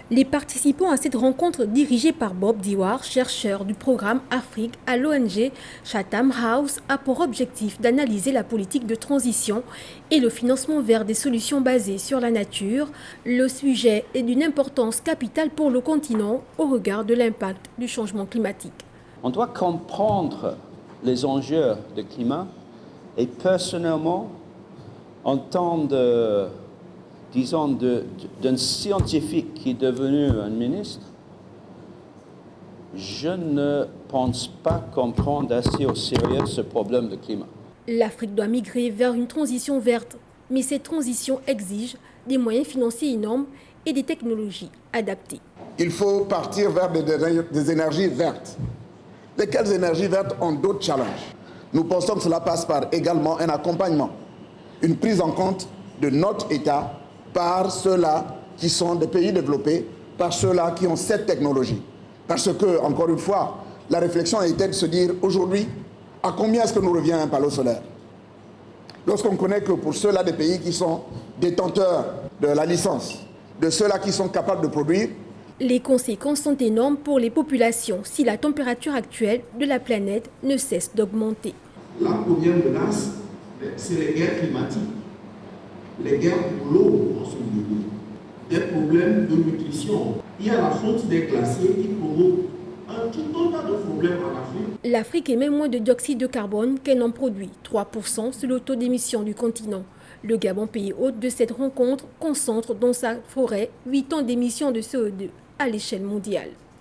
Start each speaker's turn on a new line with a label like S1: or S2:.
S1: Les participants à cette rencontre dirigée par Bob Dewar, chercheur du programme Afrique à l'ONG Chatham House, a pour objectif d'analyser la politique de transition et le financement vers des solutions basées sur la nature. Le sujet est d'une importance capitale pour le continent au regard de l'impact du changement climatique.
S2: On doit comprendre les enjeux du climat et personnellement, en tant d'un scientifique qui est devenu un ministre, je ne pense pas comprendre assez au sérieux ce problème de climat.
S1: L'Afrique doit migrer vers une transition verte, mais cette transition exige des moyens financiers énormes et des technologies adaptées.
S3: Il faut partir vers des énergies vertes. Lesquelles énergies vertes ont d'autres challenges. Nous pensons que cela passe par également un accompagnement, une prise en compte de notre État par ceux-là qui sont des pays développés, par ceux-là qui ont cette technologie. Parce que, encore une fois, la réflexion était de se dire aujourd'hui, à combien est-ce que nous revient un panneau solaire? Lorsqu'on connaît que pour ceux-là des pays qui sont détenteurs de la licence, de ceux-là qui sont capables de produire,
S1: les conséquences sont énormes pour les populations si la température actuelle de la planète ne cesse d'augmenter.
S4: La première menace, c'est les guerres climatiques, les guerres pour l'eau en ce milieu, des problèmes de nutrition. Il y a la fonte des glaciers qui provoque tout un tas de problèmes en Afrique.
S1: L'Afrique émet moins de dioxyde de carbone qu'elle n'en produit, 3% sur le taux d'émission du continent. Le Gabon, pays hôte de cette rencontre, concentre dans sa forêt 8 tonnes d'émissions de CO2 à l'échelle mondiale.